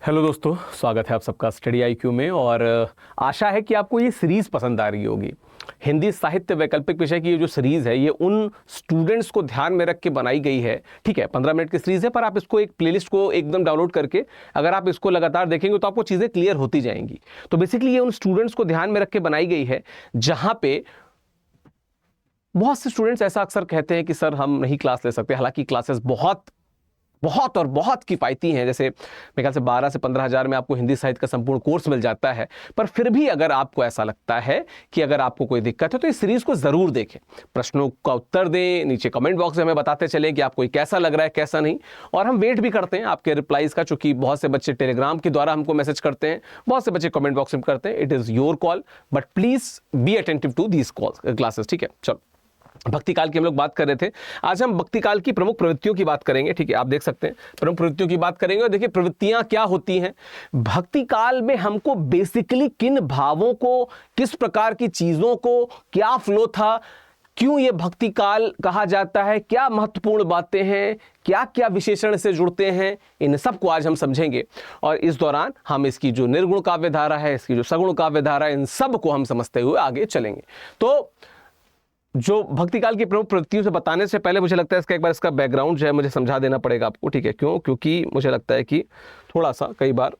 Hello दोस्तों, स्वागत है आप सबका स्टडी IQ में। और आशा है कि आपको ये सीरीज़ पसंद आ रही होगी। हिंदी साहित्य वैकल्पिक विषय की ये जो सीरीज़ है ये उन स्टूडेंट्स को ध्यान में रख के बनाई गई है। ठीक है, 15 मिनट की सीरीज़ है, पर आप इसको एक प्लेलिस्ट को एकदम डाउनलोड करके अगर आप इसको लगातार देखेंगे तो आपको चीज़ें क्लियर होती जाएंगी। तो बेसिकली ये उन स्टूडेंट्स को ध्यान में रख के बनाई गई है जहाँ पे बहुत से स्टूडेंट्स ऐसा अक्सर कहते हैं कि सर हम नहीं क्लास ले सकते। हालांकि क्लासेस बहुत बहुत और बहुत किफ़ायती हैं। जैसे मेरे ख्याल से 12 से 15 हज़ार में आपको हिंदी साहित्य का संपूर्ण कोर्स मिल जाता है। पर फिर भी अगर आपको ऐसा लगता है कि अगर आपको कोई दिक्कत है तो इस सीरीज़ को ज़रूर देखें, प्रश्नों का उत्तर दें, नीचे कमेंट बॉक्स में हमें बताते चलें कि आपको कैसा लग रहा है कैसा नहीं। और हम वेट भी करते हैं आपके रिप्लाईज़ का, चूँकि बहुत से बच्चे टेलीग्राम के द्वारा हमको मैसेज करते हैं, बहुत से बच्चे कमेंट बॉक्स में करते हैं। It is your call, but please be attentive to these classes. ठीक है, चलो भक्ति काल की हम लोग बात कर रहे थे। आज हम भक्ति काल की प्रमुख प्रवृत्तियों की बात करेंगे। ठीक है, आप देख सकते हैं प्रमुख प्रवृत्तियों की बात करेंगे। और देखिए प्रवृत्तियां क्या होती हैं भक्ति काल में, हमको बेसिकली किन भावों को, किस प्रकार की चीजों को, क्या फ्लो था, क्यों ये भक्ति काल कहा जाता है, क्या महत्वपूर्ण बातें हैं, क्या क्या विशेषण से जुड़ते हैं, इन सब को आज हम समझेंगे। और इस दौरान हम इसकी जो निर्गुण काव्य धारा है, इसकी जो सगुण काव्य धारा है, इन सब को हम समझते हुए आगे चलेंगे। तो जो भक्ति काल की प्रमुख प्रवृत्तियों से बताने से पहले मुझे लगता है एक बार इसका बैकग्राउंड जो है मुझे समझा देना पड़ेगा आपको। ठीक है, क्यों? क्योंकि मुझे लगता है कि थोड़ा सा कई बार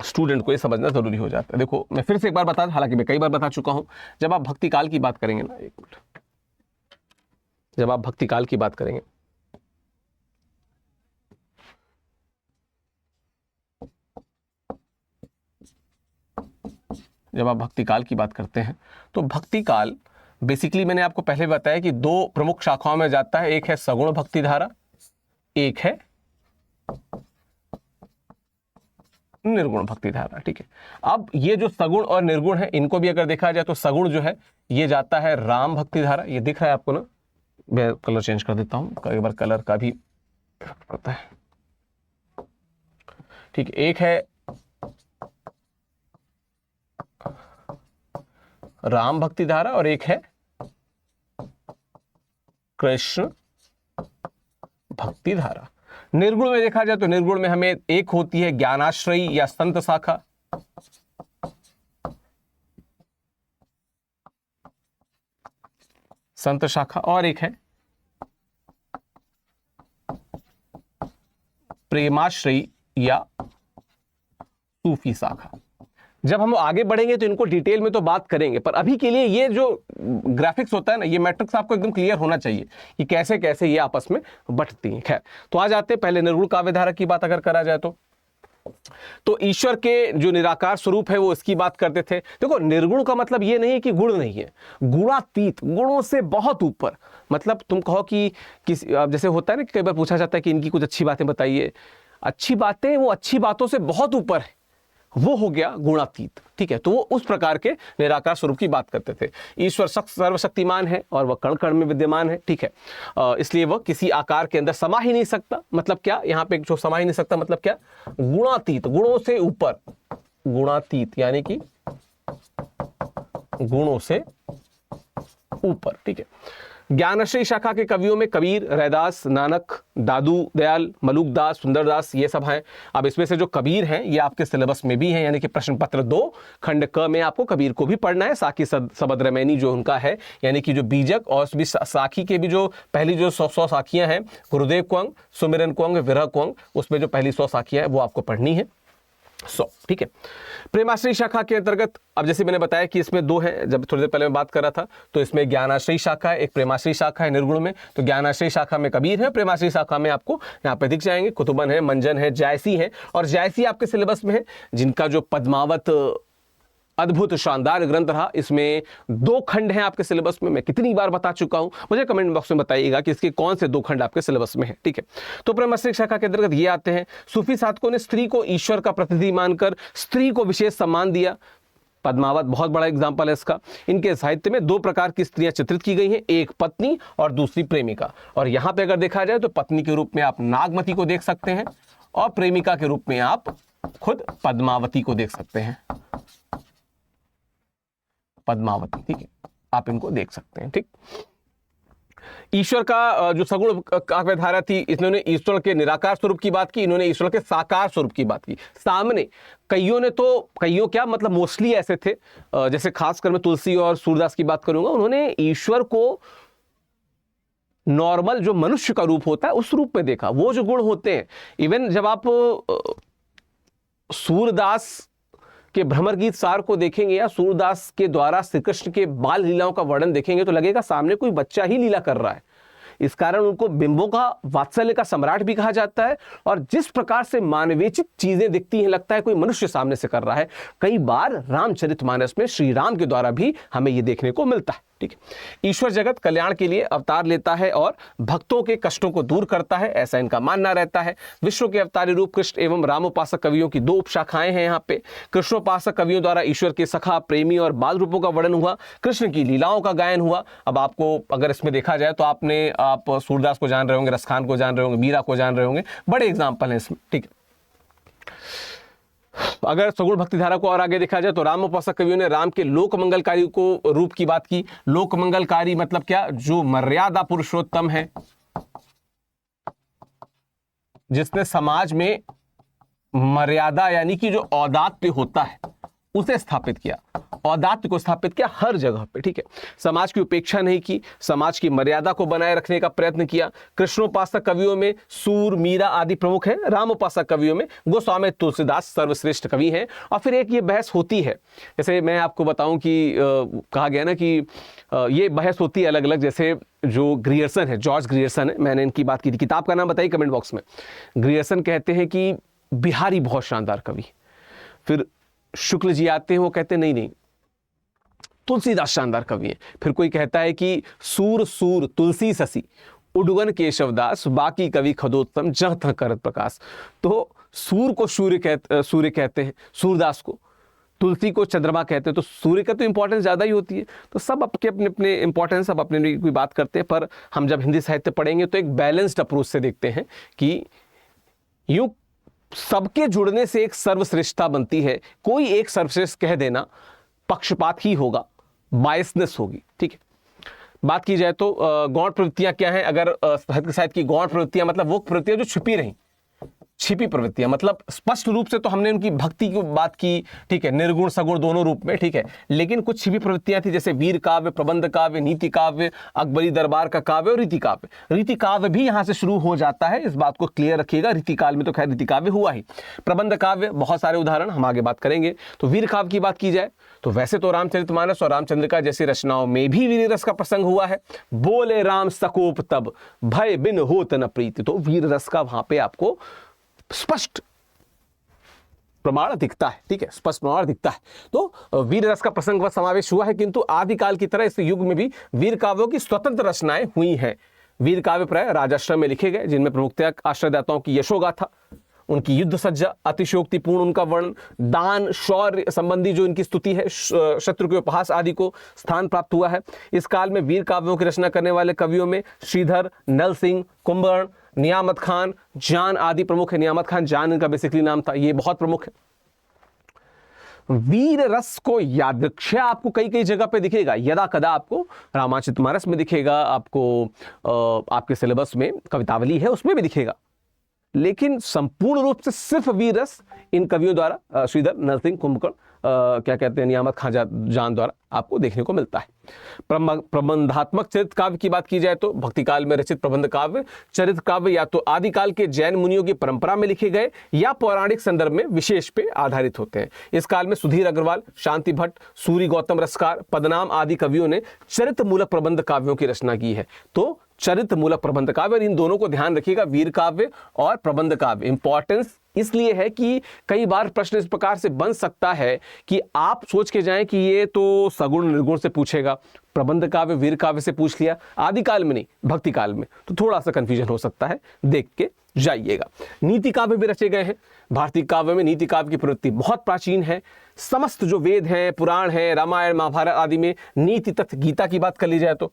स्टूडेंट को ये समझना जरूरी हो जाता है। देखो मैं फिर से एक बार बता, हालांकि मैं कई बार बता चुका हूं, जब आप भक्ति काल की बात करेंगे ना, एक मिनट, जब आप भक्ति काल की बात करेंगे जब आप भक्ति काल की बात करते हैं तो भक्ति काल बेसिकली मैंने आपको पहले बताया कि दो प्रमुख शाखाओं में जाता है। एक है सगुण भक्ति धारा, एक है निर्गुण भक्ति धारा। ठीक है, अब ये जो सगुण और निर्गुण है इनको भी अगर देखा जाए तो सगुण जो है ये जाता है राम भक्ति धारा। ये दिख रहा है आपको ना, मैं कलर चेंज कर देता हूं, कई बार कलर का भी पड़ता है। ठीक है, एक है राम भक्ति धारा और एक है कृष्ण भक्ति धारा। निर्गुण में देखा जाए तो निर्गुण में हमें एक होती है ज्ञानाश्रयी या संत शाखा, संत शाखा, और एक है प्रेमाश्रयी या सूफी शाखा। जब हम आगे बढ़ेंगे तो इनको डिटेल में तो बात करेंगे, पर अभी के लिए ये जो ग्राफिक्स होता है ना, ये मैट्रिक्स आपको एकदम क्लियर होना चाहिए कि कैसे कैसे ये आपस में बंटती हैं। खैर, तो आ जाते हैं पहले निर्गुण काव्य धारा की बात अगर करा जाए तो ईश्वर के जो निराकार स्वरूप है वो इसकी बात करते थे। देखो निर्गुण का मतलब ये नहीं है कि गुण नहीं है, गुणातीत, गुणों से बहुत ऊपर। मतलब तुम कहो कि जैसे होता है ना कि कई बार पूछा जाता है कि इनकी कुछ अच्छी बातें बताइए, अच्छी बातें वो अच्छी बातों से बहुत ऊपर है, वो हो गया गुणातीत। ठीक है, तो वो उस प्रकार के निराकार स्वरूप की बात करते थे। ईश्वर सर्वशक्तिमान है और वह कण कण में विद्यमान है। ठीक है, इसलिए वह किसी आकार के अंदर समा ही नहीं सकता। मतलब क्या, यहाँ पे जो समा ही नहीं सकता मतलब क्या, गुणातीत, गुणों से ऊपर, गुणातीत यानी कि गुणों से ऊपर। ठीक है, ज्ञानाश्रयी शाखा के कवियों में कबीर, रैदास, नानक, दादू दयाल, मलुकदास, सुंदरदास, ये सब हैं। अब इसमें से जो कबीर हैं ये आपके सिलेबस में भी हैं, यानी कि प्रश्न पत्र 2 खंड क में आपको कबीर को भी पढ़ना है। साकी सबद रमैनी जो उनका है, यानी कि जो बीजक और साखी के भी जो पहली जो 100 साखियां हैं, गुरुदेव को अंग, सुमिरन को अंग, विरह को अंग, उसमें जो पहली 100 साखियां हैं वो आपको पढ़नी है। ठीक है, प्रेमाश्रयी शाखा के अंतर्गत अब जैसे मैंने बताया कि इसमें दो हैं, जब थोड़ी देर पहले मैं बात कर रहा था, तो इसमें ज्ञानाश्रयी शाखा है, एक प्रेमाश्रयी शाखा है निर्गुण में। तो ज्ञानाश्रयी शाखा में कबीर है, प्रेमाश्रयी शाखा में आपको यहाँ पे दिख जाएंगे कुतुबन है, मंजन है, जायसी है। और जायसी आपके सिलेबस में है, जिनका जो पद्मावत अद्भुत शानदार ग्रंथ रहा। इसमें 2 खंड हैं आपके सिलेबस में, मैं कितनी बार बता चुका हूं, मुझे कमेंट बॉक्स में बताइएगा कि इसके कौन से 2 खंड आपके सिलेबस में है। ठीक है, तो प्रेमाश्रयी शाखा के अंतर्गत ये आते हैं। सूफी साधकों ने स्त्री को ईश्वर का प्रतिनिधि मानकर स्त्री को विशेष सम्मान दिया। पद्मावत बहुत बड़ा एग्जाम्पल है इसका। इनके साहित्य में 2 प्रकार की स्त्रियां चित्रित की गई हैं, एक पत्नी और दूसरी प्रेमिका। और यहां पे अगर देखा जाए तो पत्नी के रूप में आप नागमती को देख सकते हैं और प्रेमिका के रूप में आप खुद पद्मावती को देख सकते हैं, पद्मावती। ठीक है, आप इनको देख सकते हैं। ठीक, ईश्वर का जो सगुण काव्यधारा थी, इन्होंने ईश्वर के निराकार स्वरूप की बात की, इन्होंने ईश्वर के साकार स्वरूप की बात की। सामने कईयों ने तो, कईयों क्या मतलब मोस्टली ऐसे थे, जैसे खासकर मैं तुलसी और सूरदास की बात करूंगा, उन्होंने ईश्वर को नॉर्मल जो मनुष्य का रूप होता है उस रूप में देखा। वो जो गुण होते हैं, इवन जब आप सूरदास के भ्रमर गीत सार को देखेंगे या सूरदास के द्वारा श्री कृष्ण के बाल लीलाओं का वर्णन देखेंगे तो लगेगा सामने कोई बच्चा ही लीला कर रहा है। इस कारण उनको बिंबों का वात्सल्य का सम्राट भी कहा जाता है, और जिस प्रकार से मानवेचित चीजें दिखती हैं लगता है कोई मनुष्य सामने से कर रहा है। कई बार रामचरितमानस में श्री राम के द्वारा भी हमें यह देखने को मिलता है। ठीक है, ईश्वर जगत कल्याण के लिए अवतार लेता है और भक्तों के कष्टों को दूर करता है, ऐसा इनका मानना रहता है। विश्व के अवतारी रूप कृष्ण एवं रामोपासक कवियों की दो उपशाखाएं हैं यहाँ पे। कृष्णोपासक कवियों द्वारा ईश्वर के सखा, प्रेमी और बाल रूपों का वर्णन हुआ, कृष्ण की लीलाओं का गायन हुआ। अब आपको अगर इसमें देखा जाए तो आप सूरदास को जान रहे होंगे, रसखान को जान रहे होंगे, मीरा को जान रहे होंगे, बड़े एग्जाम्पल हैं इसमें। ठीक है, अगर सगुण भक्ति धारा को और आगे देखा जाए तो रामोपासक कवियों ने राम के लोक मंगलकारी को रूप की बात की। लोक मंगलकारी मतलब क्या? जो मर्यादा पुरुषोत्तम है, जिसने समाज में मर्यादा यानी कि जो औदात्य होता है उसे स्थापित किया, औदात्य को स्थापित किया हर जगह पे। ठीक है, समाज की उपेक्षा नहीं की, समाज की मर्यादा को बनाए रखने का प्रयत्न किया। कृष्णोपासक कवियों में सूर, मीरा आदि प्रमुख हैं। रामोपासक कवियों में गोस्वामी तुलसीदास सर्वश्रेष्ठ कवि हैं। और फिर एक ये बहस होती है, जैसे मैं आपको बताऊं कि कहा गया ना कि ये बहस होती है अलग अलग। जैसे जो ग्रियर्सन है, जॉर्ज ग्रियर्सन है, मैंने इनकी बात की थी, किताब का नाम बताइए कमेंट बॉक्स में। ग्रियर्सन कहते हैं कि बिहारी बहुत शानदार कवि। फिर शुक्ल जी आते हैं, वो कहते हैं नहीं नहीं, तुलसीदास शानदार कवि हैं। फिर कोई कहता है कि सूर सूर तुलसी ससी उडगन केशवदास, बाकी कवि खदोत्तम जह तह करत प्रकाश। तो सूर को सूर्य कहते हैं, सूरदास को, तुलसी को चंद्रमा कहते हैं, तो सूर्य का तो इंपॉर्टेंस ज़्यादा ही होती है। तो सब अपने अपने अपने इंपॉर्टेंस, सब अपने लिए कोई बात करते हैं। पर हम जब हिंदी साहित्य पढ़ेंगे तो एक बैलेंस्ड अप्रोच से देखते हैं कि यूं सबके जुड़ने से एक सर्वश्रेष्ठता बनती है। कोई एक सर्वश्रेष्ठ कह देना पक्षपात ही होगा, बायसनेस होगी। ठीक है, बात की जाए तो गौण प्रवृत्तियां क्या हैं? अगर साहित्य की गौण प्रवृत्तियां मतलब वो प्रवृत्तियां जो छिपी रहीं, छिपी प्रवृत्तियां, मतलब स्पष्ट रूप से तो हमने उनकी भक्ति की बात की, ठीक है, निर्गुण सगुण दोनों रूप में, ठीक है, लेकिन कुछ छिपी प्रवृत्तियां थी, जैसे वीर काव्य, प्रबंध काव्य, नीति काव्य, अकबरी दरबार का काव्य और रीति काव्य। रीति काव्य भी यहां से शुरू हो जाता है, इस बात को क्लियर रखिएगा। रीति काल में तो खैर रीति काव्य हुआ ही, प्रबंध काव्य बहुत सारे उदाहरण हम आगे बात करेंगे। तो वीर काव्य की बात की जाए तो वैसे तो रामचरितमानस और रामचंद्रिका जैसी रचनाओं में भी वीर रस का प्रसंग हुआ है। बोले राम सकोप तब, भय बिन होत न प्रीति। तो वीर रस का वहां पे आपको स्पष्ट प्रमाण दिखता है। ठीक है, स्पष्ट प्रमाण दिखता है। तो वीर रस का प्रसंग व समावेश हुआ है, किंतु आदिकाल की तरह इस युग में भी वीर काव्यों की स्वतंत्र रचनाएं हुई हैं। वीर काव्य प्राय राजाश्रम में लिखे गए, जिनमें प्रमुखतया आश्रयदाताओं की यशोगाथा, उनकी युद्ध सज्जा, अतिशयोक्तिपूर्ण उनका वर्णन, दान, शौर्य संबंधी जो इनकी स्तुति है, शत्रु के उपहास आदि को स्थान प्राप्त हुआ है। इस काल में वीर काव्यों की रचना करने वाले कवियों में श्रीधर, नल सिंह, कुंभकर्ण, नियामत खान, जान आदि प्रमुख है। नियामत खान, जान इनका बेसिकली नाम था, ये बहुत प्रमुख है। वीर रस को यादृच्छा आपको कई कई जगह पे दिखेगा, यदा कदा आपको रामाचरितमानस में दिखेगा, आपको आपके सिलेबस में कवितावली है उसमें भी दिखेगा, लेकिन संपूर्ण रूप से सिर्फ वीर रस इन कवियों द्वारा, श्रीधर, नरसिंह, कुंभकर्ण, क्या कहते हैं, नियामत खान, जान द्वारा आपको देखने को मिलता है। प्रबंधात्मक चरित्र काव्य की बात की जाए तो भक्ति काल में रचित प्रबंध काव्य, चरित्र काव्य या तो आदिकाल के जैन मुनियों की परंपरा में लिखे गए या पौराणिक संदर्भ में विशेष पे आधारित होते हैं। इस काल में सुधीर अग्रवाल, शांति भट्ट, सूरी गौतम रसकार, पदनाम आदि कवियों ने चरित्र मूलक प्रबंध काव्यों की रचना की है। तो चरित्र मूलक प्रबंध काव्य, और इन दोनों को ध्यान रखिएगा, वीर काव्य और प्रबंध काव्य। इंपॉर्टेंस इसलिए है कि कई बार प्रश्न इस प्रकार से बन सकता है कि आप सोच के जाएं कि ये तो सगुण निर्गुण से पूछेगा, प्रबंध काव्य वीर काव्य से पूछ लिया, आदिकाल में नहीं भक्ति काल में, तो थोड़ा सा कंफ्यूजन हो सकता है, देख के जाइएगा। नीति काव्य भी रचे गए हैं। भारतीय काव्य में नीति काव्य की प्रवृत्ति बहुत प्राचीन है। समस्त जो वेद हैं, पुराण हैं, रामायण महाभारत आदि में नीति तथ्य, गीता की बात कर ली जाए तो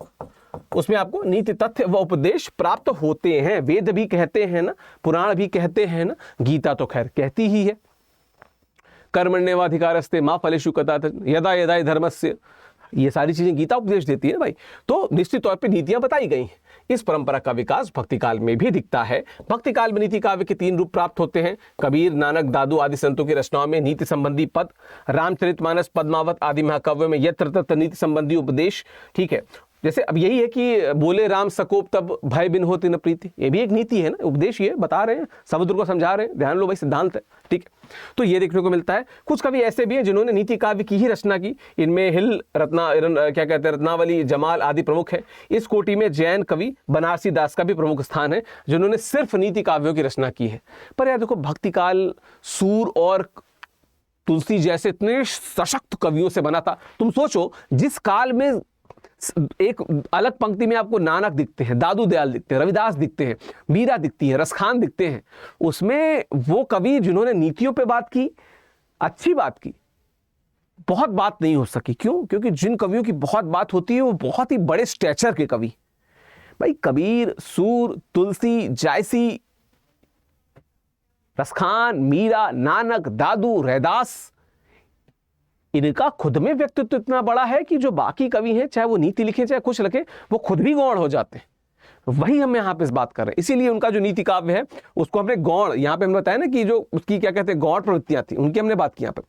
उसमें आपको नीति तथ्य व उपदेश प्राप्त होते हैं। वेद भी कहते हैं ना, पुराण भी कहते हैं ना, गीता तो खैर कहती ही है। कर्मण्येवाधिकारस्ते मा फलेषु कदाचन यदा यदा हि धर्मस्य ये सारी चीजें गीता उपदेश देती है ना भाई। तो निश्चित तौर पे नीतियां बताई गई हैं। इस परंपरा का विकास भक्ति काल में भी दिखता है। भक्ति काल में नीति काव्य के 3 रूप प्राप्त होते हैं। कबीर, नानक, दादू आदि संतों की रचनाओं में नीति संबंधी पद, रामचरितमानस, पद्मावत आदि महाकाव्यों में यत्र तत्र नीति संबंधी उपदेश। ठीक है, जैसे अब यही है कि बोले राम सकोप तब भय बिन होती न प्रीति, ये भी एक नीति है ना, उपदेश ये बता रहे हैं, समुद्र को समझा रहे हैं, ध्यान लो भाई, सिद्धांत है। ठीक है, तो ये देखने को मिलता है। कुछ कवि ऐसे भी हैं जिन्होंने नीति काव्य की ही रचना की। इनमें हिल, रत्नावली, जमाल आदि प्रमुख है। इस कोटि में जैन कवि बनारसी दास का भी प्रमुख स्थान है, जिन्होंने सिर्फ नीति काव्यों की रचना की है। पर यार देखो, भक्ति काल सूर और तुलसी जैसे इतने सशक्त कवियों से बना था। तुम सोचो, जिस काल में एक अलग पंक्ति में आपको नानक दिखते हैं, दादू दयाल दिखते हैं, रविदास दिखते हैं, मीरा दिखती है, रसखान दिखते हैं, उसमें वो कवि जिन्होंने नीतियों पे बात की, अच्छी बात की, बहुत बात नहीं हो सकी। क्यों? क्योंकि जिन कवियों की बहुत बात होती है वो बहुत ही बड़े स्टैचर के कवि। भाई कबीर, सूर, तुलसी, जायसी, रसखान, मीरा, नानक, दादू, रैदास, इनका खुद में व्यक्तित्व इतना बड़ा है कि जो बाकी कवि हैं, चाहे वो नीति लिखे चाहे कुछ लिखे, वो खुद भी गौण हो जाते हैं। वही हम यहाँ पे इस बात कर रहे हैं। इसीलिए उनका जो नीति काव्य है उसको हमने गौण, यहाँ पे हमने बताया ना कि जो उसकी क्या कहते हैं गौण प्रवृत्तियां थी, उनकी हमने बात की यहाँ पे।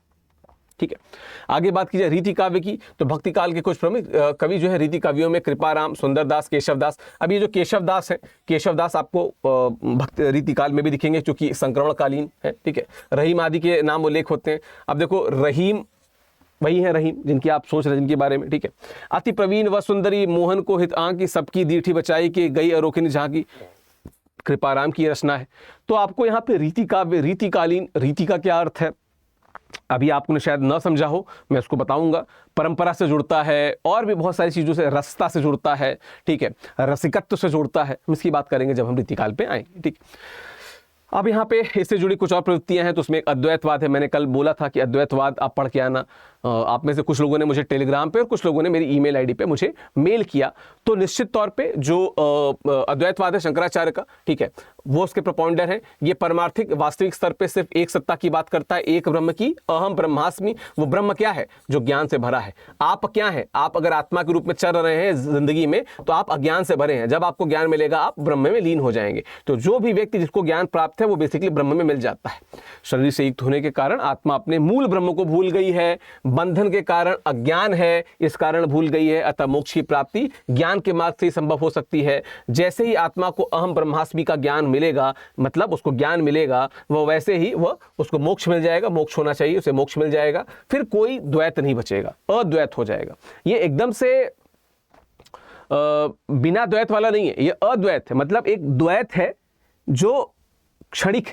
ठीक है, आगे बात की जाए रीति काव्य की, तो भक्ति काल के कुछ प्रमुख कवि जो है रीति काव्यों में कृपाराम, सुंदरदास, केशवदास। अब ये जो केशवदास है, केशवदास आपको भक्ति रीति काल में भी दिखेंगे, क्योंकि संक्रमणकालीन है। ठीक है, रहीम आदि के नाम उल्लेख होते हैं। अब देखो, रहीम वही है रहीम जिनकी आप सोच रहे हैं जिनके बारे में। ठीक है, अति प्रवीण व सुंदरी, मोहन को हित आंकी, सबकी दीठी बचाई के गई अरोकिन झांकी, कृपाराम की रचना है। तो आपको यहाँ पे रीति काव्य, रीतिकालीन, रीति का क्या अर्थ है अभी आपने शायद न समझा हो, मैं उसको बताऊंगा। परंपरा से जुड़ता है और भी बहुत सारी चीज़ों से, रसता से जुड़ता है। ठीक है, रसिकत्व से जुड़ता है। हम इसकी बात करेंगे जब हम रीतिकाल पे आएंगे। ठीक, अब यहाँ पे इससे जुड़ी कुछ और प्रवृत्तियां हैं। तो उसमें एक अद्वैतवाद है। मैंने कल बोला था कि अद्वैतवाद आप पढ़ के आना। आप में से कुछ लोगों ने मुझे टेलीग्राम पे और कुछ लोगों ने मेरी ईमेल आईडी पे मुझे मेल किया। तो निश्चित तौर पे जो अद्वैतवाद है शंकराचार्य का, ठीक है, वो उसके प्रोपाउंडर हैं। ये परमार्थिक वास्तविक स्तर पे सिर्फ एक सत्ता की बात करता है, एक ब्रह्म की, अहम ब्रह्मास्मि। वो ब्रह्म क्या है? जो ज्ञान से भरा है। आप क्या है? आप अगर आत्मा के रूप में चल रहे हैं जिंदगी में, तो आप अज्ञान से भरे हैं। जब आपको ज्ञान मिलेगा आप ब्रह्म में लीन हो जाएंगे। तो जो भी व्यक्ति जिसको ज्ञान प्राप्त है वो बेसिकली ब्रह्म में मिल जाता है। शरीर से युक्त होने के कारण आत्मा अपने मूल ब्रह्म को भूल गई है, बंधन के कारण अज्ञान है, इस कारण भूल गई है। अतः मोक्ष की प्राप्ति ज्ञान के मार्ग से ही संभव हो सकती है। जैसे ही आत्मा को अहम ब्रह्मास्मि का ज्ञान मिलेगा, मतलब उसको ज्ञान मिलेगा, वो वैसे ही वह उसको मोक्ष मिल जाएगा। मोक्ष होना चाहिए, उसे मोक्ष मिल जाएगा। फिर कोई द्वैत नहीं बचेगा, अद्वैत हो जाएगा। ये एकदम से बिना द्वैत वाला नहीं है, ये अद्वैत है। मतलब एक द्वैत है जो क्षणिक,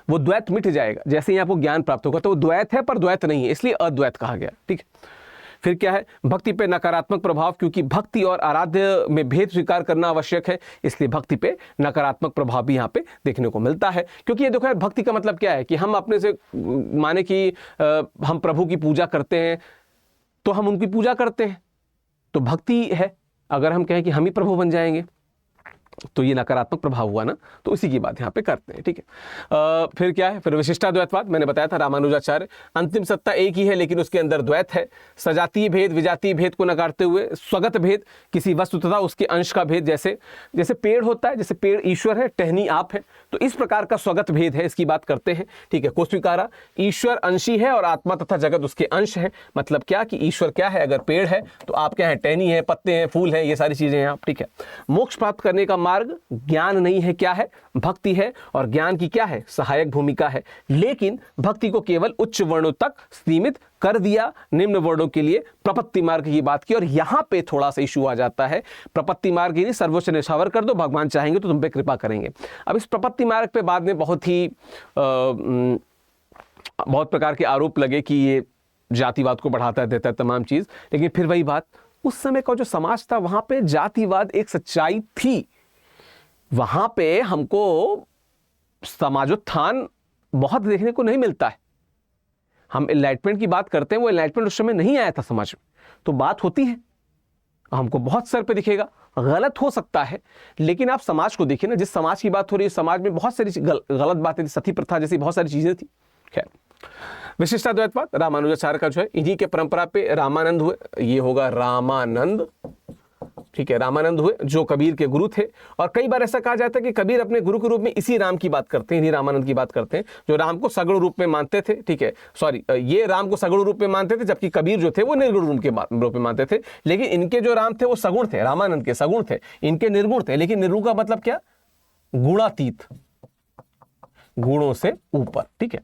वो द्वैत मिट जाएगा जैसे ही आपको ज्ञान प्राप्त होगा। तो वो द्वैत है पर द्वैत नहीं है, इसलिए अद्वैत कहा गया। ठीक है, फिर क्या है? भक्ति पे नकारात्मक प्रभाव, क्योंकि भक्ति और आराध्य में भेद स्वीकार करना आवश्यक है, इसलिए भक्ति पे नकारात्मक प्रभाव भी यहाँ पे देखने को मिलता है। क्योंकि ये देखो यार, भक्ति का मतलब क्या है कि हम अपने से माने कि हम प्रभु की पूजा करते हैं तो हम उनकी पूजा करते हैं, तो भक्ति है। अगर हम कहें कि हम ही प्रभु बन जाएंगे तो ये नकारात्मक प्रभाव हुआ ना, तो इसी की बात यहाँ पे करते हैं। ठीक है, फिर क्या है? फिर विशिष्टाद्वैतवाद, मैंने बताया था रामानुजाचार्य, अंतिम सत्ता एक ही है लेकिन उसके अंदर द्वैत है। सजातीय भेद, विजातीय भेद को नकारते हुए स्वगत भेद, किसी वस्तु तथा उसके अंश का भेद, जैसे जैसे पेड़ होता है, जैसे पेड़ ईश्वर है, टहनी आप है, तो इस प्रकार का स्वगत भेद है, इसकी बात करते हैं। ठीक है, को स्वीकारा, ईश्वर अंशी है और आत्मा तथा जगत उसके अंश है। मतलब क्या कि ईश्वर क्या है? अगर पेड़ है तो आप क्या है? टहनी है, पत्ते हैं, फूल हैं, ये सारी चीजें हैं आप। ठीक है, मोक्ष प्राप्त करने का मार्ग ज्ञान नहीं है, क्या है? भक्ति है। और ज्ञान की क्या है? सहायक भूमिका है। लेकिन भक्ति को केवल उच्च वर्णों तक सीमित कर दिया, निम्न वर्णों के लिए प्रपत्ति मार्ग की बात की। और यहां पे थोड़ा सा इशू आ जाता है। प्रपत्ति मार्ग ही नहीं, सर्वोच्च निशावर कर दो, भगवान चाहेंगे तो तुम पे कृपा करेंगे। अब इस प्रपत्ति मार्ग पे बाद में बहुत प्रकार के आरोप लगे कि ये जातिवाद को बढ़ाता देता है, तमाम चीज। लेकिन फिर वही बात, उस समय का जो समाज था वहां पे जातिवाद एक सच्चाई थी। वहां पे हमको समाजोत्थान बहुत देखने को नहीं मिलता है। हम एनलाइटमेंट की बात करते हैं, वो एनलाइटमेंट उस समय नहीं आया था समझ में, तो बात होती है, हमको बहुत सर पे दिखेगा, गलत हो सकता है। लेकिन आप समाज को देखिए ना, जिस समाज की बात हो रही है, समाज में बहुत सारी गलत बातें थी, सती प्रथा जैसी बहुत सारी चीजें थी। खैर, विशिष्टाद्वैतवाद रामानुजाचार्य का जो है, इन्हीं के परंपरा पे रामानंद हुए, ये होगा रामानंद, ठीक है, रामानंद हुए जो कबीर के गुरु थे। और कई बार ऐसा कहा जाता है कि कबीर अपने गुरु के रूप में इसी राम की बात करते हैं, इन्हीं रामानंद की बात करते हैं जो राम को सगुण रूप में मानते थे, ठीक है, सॉरी, ये राम को सगुण रूप में मानते थे, जबकि कबीर जो थे वो निर्गुण रूप में मानते थे। लेकिन इनके जो राम थे वो सगुण थे, रामानंद के सगुण थे, इनके निर्गुण थे। लेकिन निर्गुण का मतलब क्या? गुणातीत, गुणों से ऊपर, ठीक है,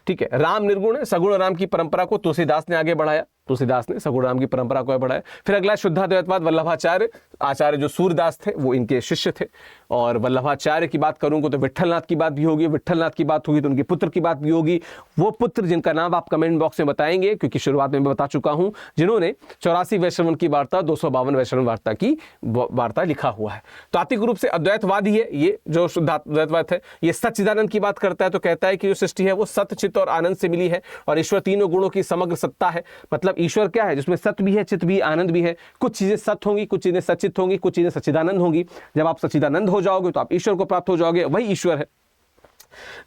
ठीक है। राम निर्गुण है, सगुण राम की परंपरा को तुलसीदास ने आगे बढ़ाया, तुलसीदास ने सगुण राम की परंपरा को बढ़ाया। फिर अगला शुद्धाद्वैतवाद वल्लभाचार्य, आचार्य जो सूरदास थे वो इनके शिष्य थे। और वल्लभाचार्य की बात करूंगा तो विट्ठलनाथ की बात भी होगी, विट्ठलनाथ की बात होगी तो उनके पुत्र की बात भी होगी। वो पुत्र जिनका नाम आप कमेंट बॉक्स में बताएंगे, क्योंकि शुरुआत में मैं बता चुका हूं, जिन्होंने 84 वैष्णवन की वार्ता, 252 वैष्णव वार्ता की वार्ता लिखा हुआ है। तात्विक रूप से अद्वैतवादी है ये जो शुद्धाद्वैतवाद है। ये सच्चिदानंद की बात करता है, तो कहता है कि जो सृष्टि है वो सत्य, चित्त और आनंद से मिली है और ईश्वर तीनों गुणों की समग्र सत्ता है। मतलब ईश्वर क्या है? जिसमें सत्य भी है, चित्त भी, आनंद भी है। कुछ चीजें सत्य होंगी, कुछ चीजें सच्चित होंगी, कुछ चीजें सच्चिदानंद होंगी। जब आप सच्चिदानंद हो जाओगे तो आप ईश्वर को प्राप्त हो जाओगे, वही ईश्वर है।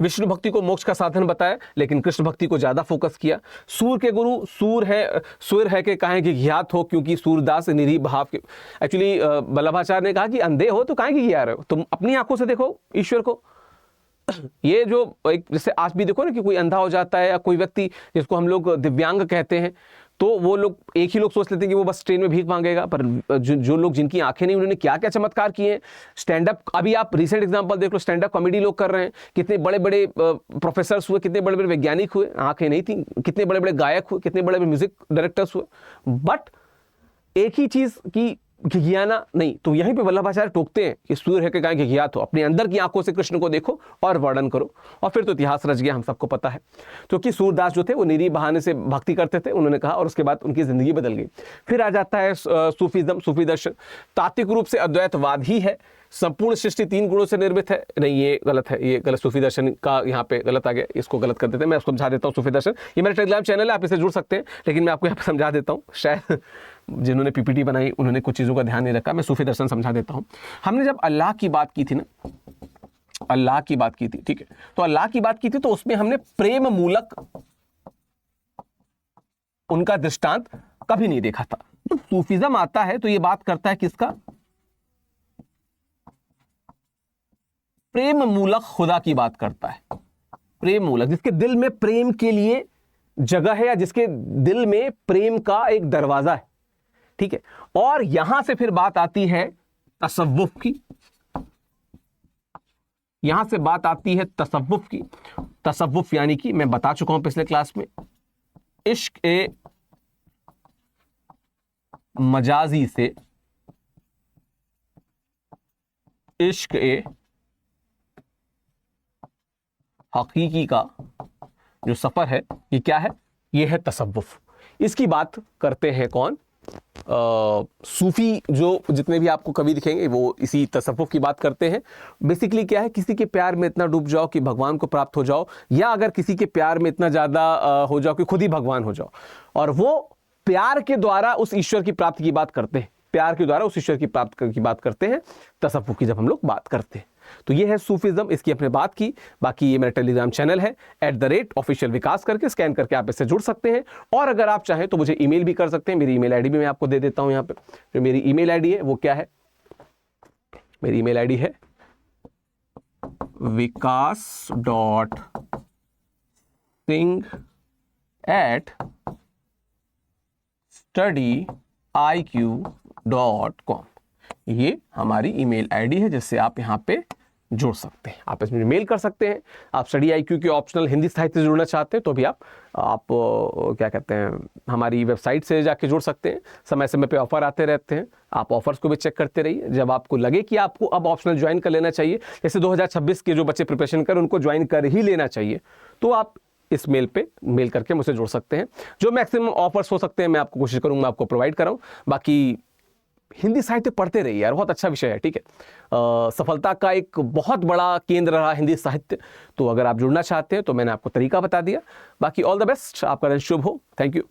विष्णु भक्ति को मोक्ष का साधन बताया, लेकिन कृष्ण भक्ति को ज्यादा फोकस किया। सूर के गुरु, सूर है कि काहे कि ज्ञात हो, क्योंकि सूरदास निरी भाव के। एक्चुअली वल्लभाचार्य ने कहा कि अंधे हो तो काहे कि ज्ञात रहे हो, तुम अपनी आंखों से देखो ईश्वर को। ये जो एक जैसे आज भी देखो ना कि कोई अंधा हो जाता है या कोई व्यक्ति जिसको हम लोग दिव्यांग कहते हैं, तो वो लोग एक ही लोग सोच लेते हैं कि वो बस ट्रेन में भीख मांगेगा। पर जो लोग जिनकी आंखें नहीं, उन्होंने क्या क्या चमत्कार किए हैं। स्टैंड अप, अभी आप रिसेंट एग्जांपल देख लो, स्टैंड अप कॉमेडी लोग कर रहे हैं। कितने बड़े बड़े प्रोफेसर्स हुए, कितने बड़े बड़े वैज्ञानिक हुए, आंखें नहीं थी। कितने बड़े बड़े गायक हुए, कितने बड़े बड़े म्यूजिक डायरेक्टर्स हुए। बट एक ही चीज की घिघियाना नहीं। तो यहीं पे वल्लभाचार्य टोकते हैं कि सूर्य है कि गाय घिघियात हो, अपने अंदर की आंखों से कृष्ण को देखो और वर्णन करो। और फिर तो इतिहास रच गया, हम सबको पता है। क्योंकि सूरदास जो थे वो निरी बहाने से भक्ति करते थे, उन्होंने कहा, और उसके बाद उनकी जिंदगी बदल गई। फिर आ जाता है सूफीज्म, सूफी दर्शन। तात्विक रूप से अद्वैतवाद ही है। संपूर्ण सृष्टि 3 गुणों से निर्मित है, नहीं ये गलत है, ये गलत, सूफी दर्शन का यहाँ पे गलत आ गया, इसको गलत कर देते हैं। मैं उसको समझा देता हूँ। सूफी दर्शन ये मेरा टेलीग्राम चैनल है, आप इसे जुड़ सकते हैं, लेकिन मैं आपको यहाँ पे समझा देता हूँ। शायद जिन्होंने पीपीटी बनाई उन्होंने कुछ चीज़ों का ध्यान नहीं रखा, मैं सूफी दर्शन समझा देता हूँ। हमने जब अल्लाह की बात की थी ना, अल्लाह की बात की थी, ठीक है, तो अल्लाह की बात की थी, तो उसमें हमने प्रेम मूलक उनका दृष्टांत कभी नहीं देखा था। तो सूफीज्म आता है तो ये बात करता है किसका? प्रेम मूलक खुदा की बात करता है। प्रेम मूलक, जिसके दिल में प्रेम के लिए जगह है, या जिसके दिल में प्रेम का एक दरवाजा है, ठीक है। और यहां से फिर बात आती है तसव्वुफ की, यहां से बात आती है तसव्वुफ की। तसव्वुफ यानी कि मैं बता चुका हूं पिछले क्लास में, इश्क ए मजाजी से इश्क ए हकीकी का जो सफर है, ये क्या है? ये है तसव्वुफ। इसकी बात करते हैं कौन? सूफी जो जितने भी आपको कवि दिखेंगे वो इसी तसव्वुफ की बात करते हैं। बेसिकली क्या है? किसी के प्यार में इतना डूब जाओ कि भगवान को प्राप्त हो जाओ, या अगर किसी के प्यार में इतना ज्यादा हो जाओ कि खुद ही भगवान हो जाओ। और वो प्यार के द्वारा उस ईश्वर की प्राप्ति की बात करते हैं, प्यार के द्वारा उस ईश्वर की प्राप्ति की बात करते हैं तसव्वुफ की, जब हम लोग बात करते हैं। तो ये है सूफीज्म, इसकी अपने बात की। बाकी ये मेरा टेलीग्राम चैनल है @official विकास करके स्कैन करके आप इससे जुड़ सकते हैं। और अगर आप चाहें तो मुझे ईमेल भी कर सकते हैं। मेरी ईमेल आईडी भी मैं आपको दे देता हूं यहाँ पे। जो मेरी ईमेल आईडी है वो क्या है? मेरी ईमेल आईडी है vikas.singh@studyiq.com। ये हमारी ईमेल आईडी है, जिससे आप यहाँ पे जुड़ सकते हैं। आप इसमें मेल कर सकते हैं। आप स्टडी IQ के ऑप्शनल हिंदी साहित्य से जुड़ना चाहते हैं तो भी आप क्या कहते हैं, हमारी वेबसाइट से जाके जुड़ सकते हैं। समय समय पे ऑफर आते रहते हैं, आप ऑफर्स को भी चेक करते रहिए। जब आपको लगे कि आपको अब ऑप्शनल ज्वाइन कर लेना चाहिए, जैसे 2026 के जो बच्चे प्रिपरेशन कर उनको ज्वाइन कर ही लेना चाहिए, तो आप इस मेल पे मेल करके मुझसे जुड़ सकते हैं। जो मैक्सिमम ऑफर्स हो सकते हैं मैं आपको कोशिश करूँगा आपको प्रोवाइड कराऊँ। बाकी हिंदी साहित्य पढ़ते रहिए यार, बहुत अच्छा विषय है, ठीक है। सफलता का एक बहुत बड़ा केंद्र रहा हिंदी साहित्य। तो अगर आप जुड़ना चाहते हैं तो मैंने आपको तरीका बता दिया। बाकी ऑल द बेस्ट, आपका दिन शुभ हो। Thank you.